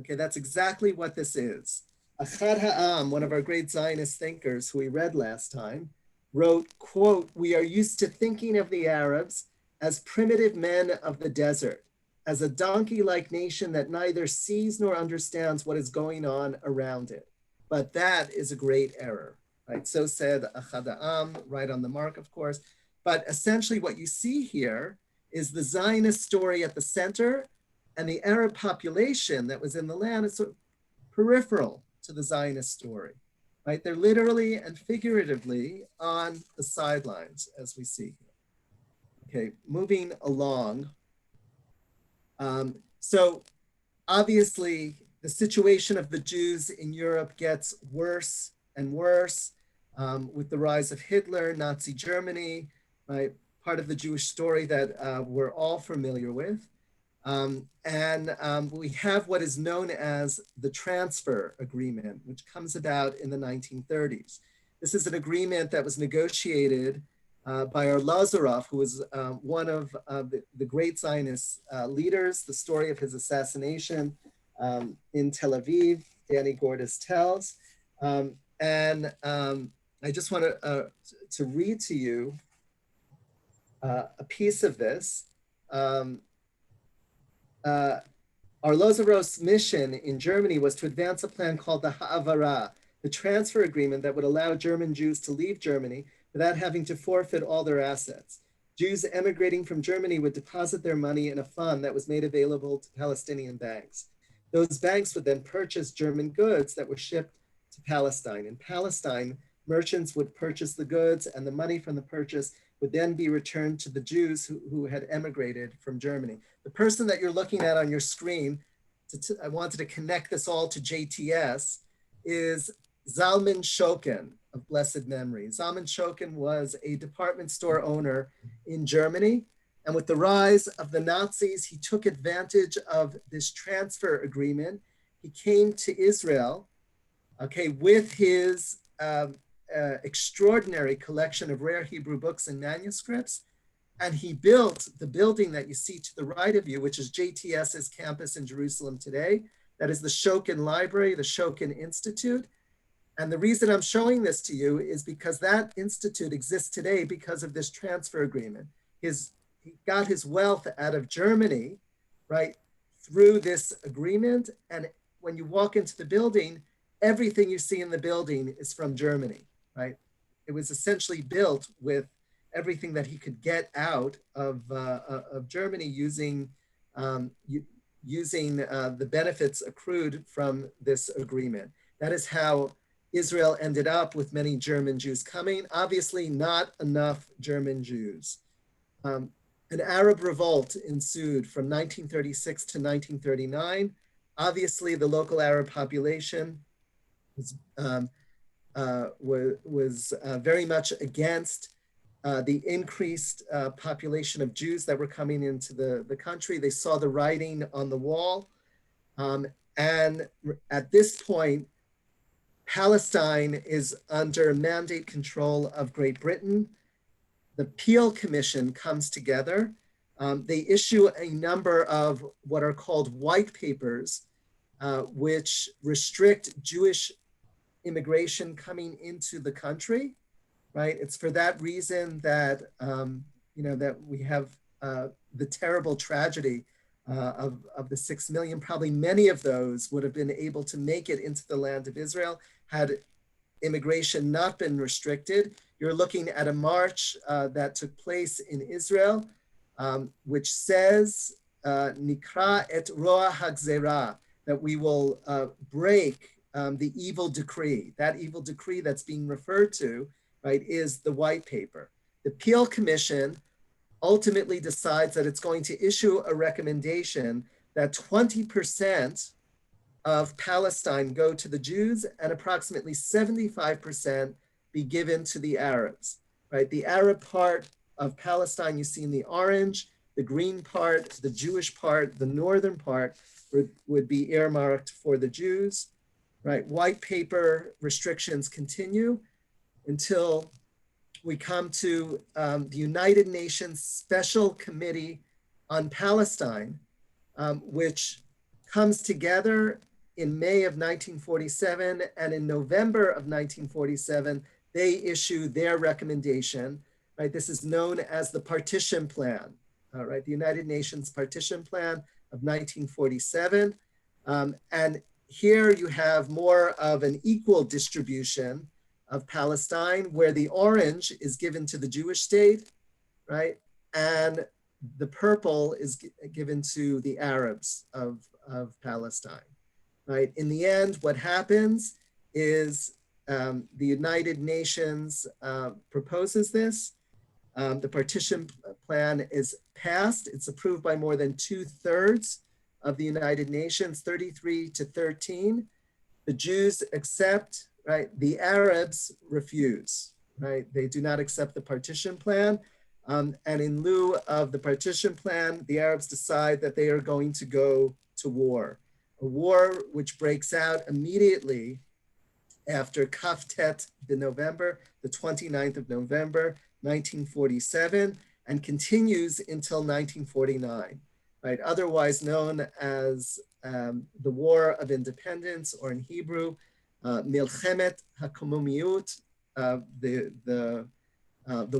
Okay, that's exactly what this is. Achad Ha'am, one of our great Zionist thinkers who we read last time, wrote, quote, "We are used to thinking of the Arabs as primitive men of the desert, as a donkey-like nation that neither sees nor understands what is going on around it. But that is a great error," right? So said Achad Ha'am, right on the mark, of course. But essentially what you see here is the Zionist story at the center, and the Arab population that was in the land is sort of peripheral to the Zionist story, right? They're literally and figuratively on the sidelines, as we see here. Okay, moving along. So obviously, the situation of the Jews in Europe gets worse and worse with the rise of Hitler, Nazi Germany, right? Part of the Jewish story that we're all familiar with. We have what is known as the Transfer Agreement, which comes about in the 1930s. This is an agreement that was negotiated by Arlozorov, who was one of the great Zionist leaders. The story of his assassination in Tel Aviv, Danny Gordis tells. I just want to read to you a piece of this. Arlozorov's mission in Germany was to advance a plan called the Ha'avara, the transfer agreement that would allow German Jews to leave Germany without having to forfeit all their assets. Jews emigrating from Germany would deposit their money in a fund that was made available to Palestinian banks. Those banks would then purchase German goods that were shipped to Palestine. In Palestine, merchants would purchase the goods, and the money from the purchase would then be returned to the Jews who had emigrated from Germany. The person that you're looking at on your screen, I wanted to connect this all to JTS, is Zalman Shokin of blessed memory. Zalman Shokin was a department store owner in Germany. And with the rise of the Nazis, he took advantage of this transfer agreement. He came to Israel, okay, with his extraordinary collection of rare Hebrew books and manuscripts. And he built the building that you see to the right of you, which is JTS's campus in Jerusalem today. That is the Shokin Library, the Shokin Institute. And the reason I'm showing this to you is because that institute exists today because of this transfer agreement. He got his wealth out of Germany, right, through this agreement. And when you walk into the building, everything you see in the building is from Germany, right? It was essentially built with everything that he could get out of Germany using the benefits accrued from this agreement. That is how Israel ended up with many German Jews coming. Obviously not enough German Jews. An Arab revolt ensued from 1936 to 1939. Obviously the local Arab population was very much against the increased population of Jews that were coming into the country. They saw the writing on the wall. And at this point, Palestine is under mandate control of Great Britain. The Peel Commission comes together. They issue a number of what are called white papers, which restrict Jewish immigration coming into the country, right? It's for that reason that, that we have the terrible tragedy of the 6 million. Probably many of those would have been able to make it into the land of Israel had immigration not been restricted. You're looking at a march that took place in Israel, which says, Nikra et roa hagzera, that we will break the evil decree. That evil decree that's being referred to, right, is the white paper. The Peel Commission ultimately decides that it's going to issue a recommendation that 20% of Palestine go to the Jews and approximately 75% be given to the Arabs, right? The Arab part of Palestine you see in the orange, the green part, the Jewish part, the northern part would be earmarked for the Jews, right? White paper restrictions continue until we come to the United Nations Special Committee on Palestine, which comes together in May of 1947, and in November of 1947, they issue their recommendation, right? This is known as the Partition Plan, right? The United Nations Partition Plan of 1947. And here you have more of an equal distribution of Palestine, where the orange is given to the Jewish state, right? And the purple is given to the Arabs of Palestine, right? In the end, what happens is the United Nations proposes this. The partition plan is passed. It's approved by more than 2/3 of the United Nations, 33-13. The Jews accept, right? The Arabs refuse, right? They do not accept the partition plan. And in lieu of the partition plan, the Arabs decide that they are going to go to war, a war which breaks out immediately after Kaftet in November, the 29th of November, 1947, and continues until 1949, right? Otherwise known as the War of Independence, or in Hebrew, Milchemet HaKomomiyut, the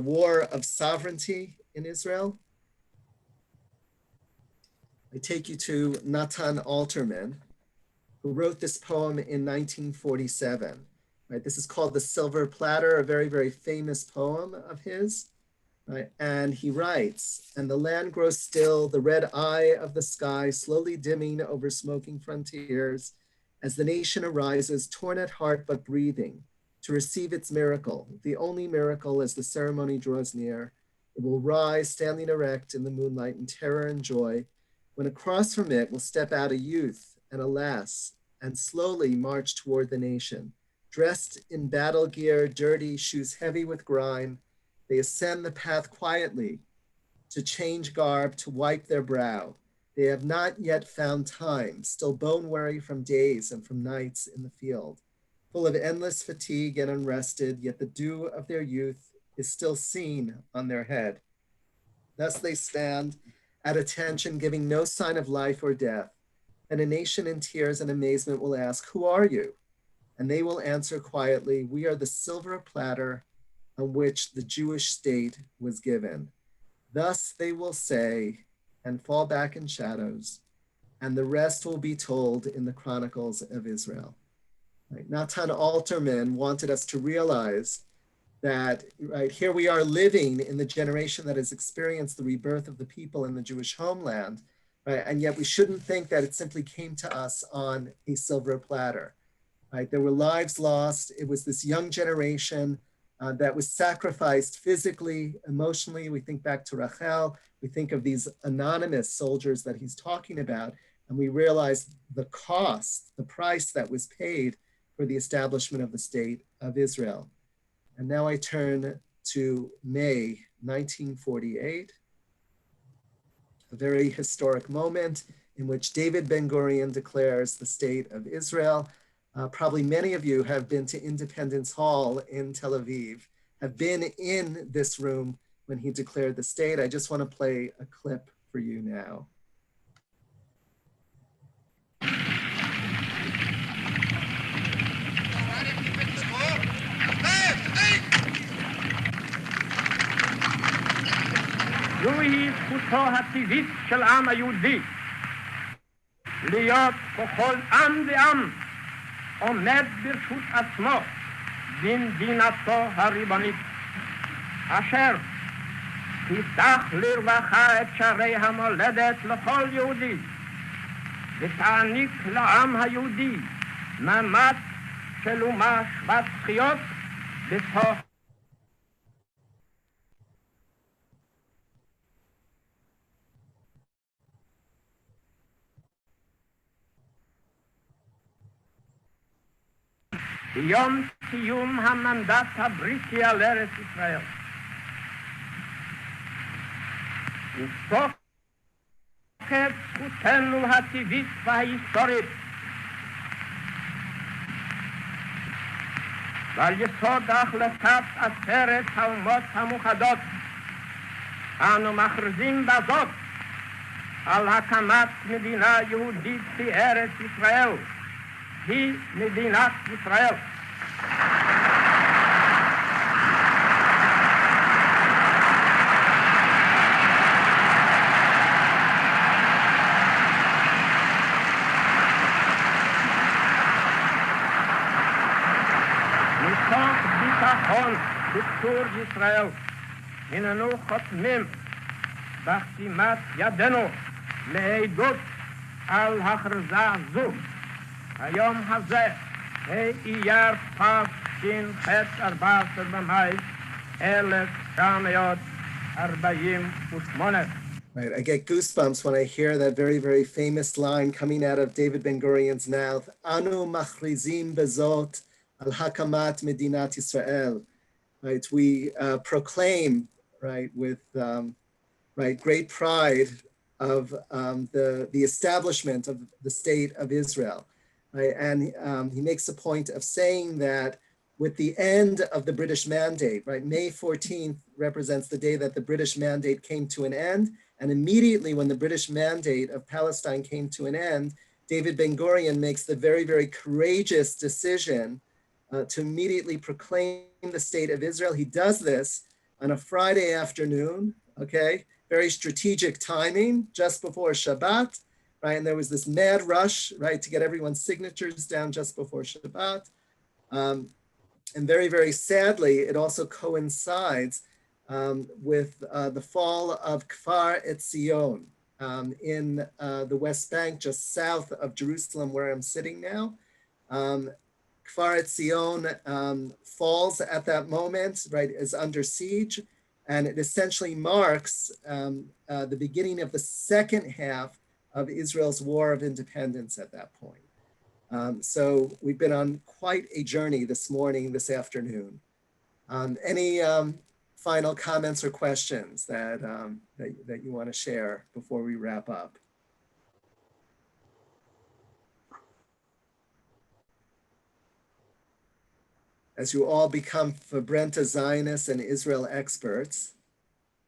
War of Sovereignty in Israel. I take you to Natan Alterman, who wrote this poem in 1947. Right? This is called The Silver Platter, a very, very famous poem of his. Right? And he writes, "And the land grows still, the red eye of the sky slowly dimming over smoking frontiers, as the nation arises, torn at heart but breathing, to receive its miracle, the only miracle as the ceremony draws near. It will rise, standing erect in the moonlight in terror and joy, when across from it will step out a youth and a lass, and slowly march toward the nation. Dressed in battle gear, dirty, shoes heavy with grime, they ascend the path quietly to change garb, to wipe their brow. They have not yet found time, still bone weary from days and from nights in the field, full of endless fatigue and unrested, yet the dew of their youth is still seen on their head. Thus they stand at attention, giving no sign of life or death. And a nation in tears and amazement will ask, 'Who are you?' And they will answer quietly, 'We are the silver platter on which the Jewish state was given.' Thus they will say and fall back in shadows, and the rest will be told in the Chronicles of Israel." Right? Natan Alterman wanted us to realize that, right, here we are living in the generation that has experienced the rebirth of the people in the Jewish homeland, right? And yet we shouldn't think that it simply came to us on a silver platter, right? There were lives lost. It was this young generation that was sacrificed physically, emotionally. We think back to Rachel. We think of these anonymous soldiers that he's talking about, and we realize the cost, the price that was paid for the establishment of the state of Israel. And now I turn to May 1948, a very historic moment in which David Ben-Gurion declares the state of Israel. Probably many of you have been to Independence Hall in Tel Aviv, have been in this room when he declared the state. I just want to play a clip for you now. זוהי זכותו הטבעית של העם היהודי להיות ככל עם ועם עומד ברשות עצמו במדינתו הריבונית, אשר תפתח לרווחה את שערי המולדת לכל יהודי ותעניק לעם היהודי מעמד של אומה שוות זכויות בתוך ביום סיום המנדט הבריטי על ארץ ישראל. ובתוקף זכותנו הטבעית וההיסטורית ועל יסוד החלטת עצרת האומות המאוחדות אנו מכריזים בזאת על הקמת מדינה יהודית בארץ ישראל, היא מדינת ישראל. מתוך ביטחון בצור ישראל, הננו חותמים בחתימת ידינו לעדות על הכרזה זו. היום הזה, אייר תש"ח, 14 במאי 1948. Right, I get goosebumps when I hear that very, very famous line coming out of David Ben-Gurion's mouth, Anu machrizim bezot al hakamat medinat Yisrael. Right, we proclaim, right, with great pride of the establishment of the state of Israel. Right, and he makes a point of saying that with the end of the British mandate, right, May 14th represents the day that the British mandate came to an end. And immediately when the British mandate of Palestine came to an end, David Ben-Gurion makes the very, very courageous decision to immediately proclaim the state of Israel. He does this on a Friday afternoon, okay? Very strategic timing, just before Shabbat, right? And there was this mad rush, right, to get everyone's signatures down just before Shabbat. And very, very sadly, it also coincides with the fall of Kfar Etzion in the West Bank, just south of Jerusalem, where I'm sitting now. Kfar Etzion falls at that moment, right, is under siege, and it essentially marks the beginning of the second half of Israel's War of Independence at that point. So we've been on quite a journey this morning, this afternoon. Any final comments or questions that you want to share before we wrap up? As you all become Verbrennte Zionists and Israel experts,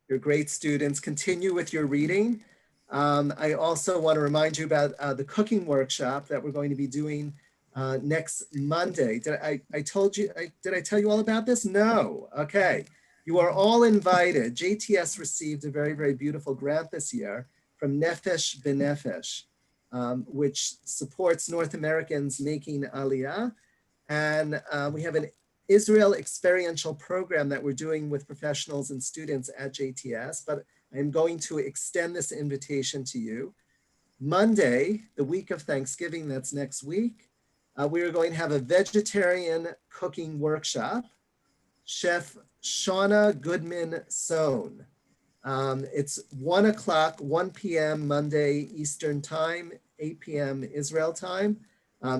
you're great students, continue with your reading. I also want to remind you about the cooking workshop that we're going to be doing next Monday. Did I tell you all about this? No. Okay. You are all invited. JTS received a very, very beautiful grant this year from Nefesh B'Nefesh, which supports North Americans making Aliyah. And we have an Israel experiential program that we're doing with professionals and students at JTS, but I'm going to extend this invitation to you. Monday, the week of Thanksgiving, that's next week, we are going to have a vegetarian cooking workshop. Chef Shauna Goodman-Sohn. It's 1 p.m. Monday Eastern Time, 8 p.m. Israel time.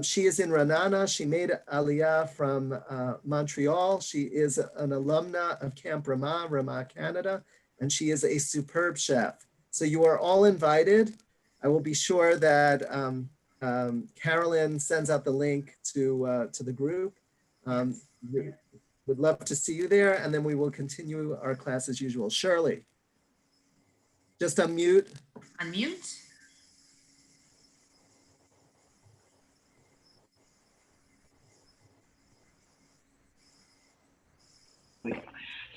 She is in Ra'anana. She made Aliyah from Montreal. She is an alumna of Camp Ramah, Canada, and she is a superb chef. So you are all invited. I will be sure that Carolyn sends out the link to the group. Would love to see you there, and then we will continue our class as usual. Shirley, just unmute. Unmute.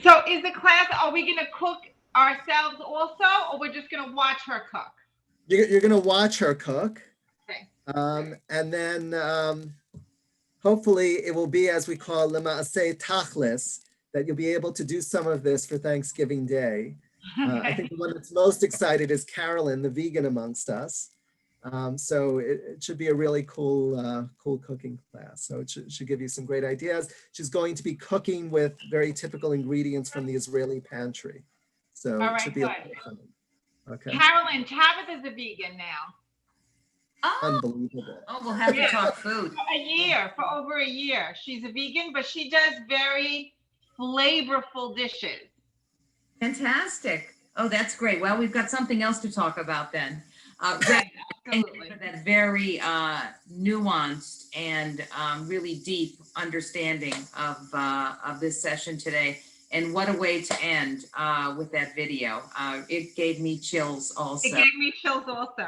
So is the class, are we gonna cook ourselves also, or we're just gonna watch her cook? You're gonna watch her cook. Okay. And then hopefully it will be, as we call Lema'aseh Tachlis, that you'll be able to do some of this for Thanksgiving Day. I think the one that's most excited is Carolyn, the vegan amongst us. So it should be a really cool cooking class. So it should give you some great ideas. She's going to be cooking with very typical ingredients from the Israeli pantry. So All right, it should be a good. lot of fun. Okay, Carolyn, Tabitha's a vegan now. Oh, unbelievable. we'll have to talk food. For over a year. She's a vegan, but she does very flavorful dishes. Fantastic. Oh, that's great. Well, we've got something else to talk about then. Ray, Absolutely. For that very nuanced and really deep understanding of this session today. And what a way to end with that video. It gave me chills also. It gave me chills also.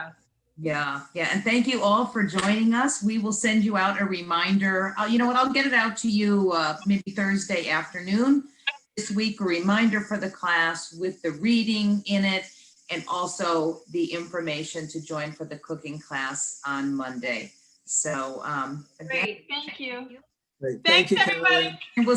Yeah, and thank you all for joining us. We will send you out a reminder. You know what, I'll get it out to you maybe Thursday afternoon this week, a reminder for the class with the reading in it and also the information to join for the cooking class on Monday. So again, Great, thank you. Great. Thanks, Thank you, everybody. Caroline. and we'll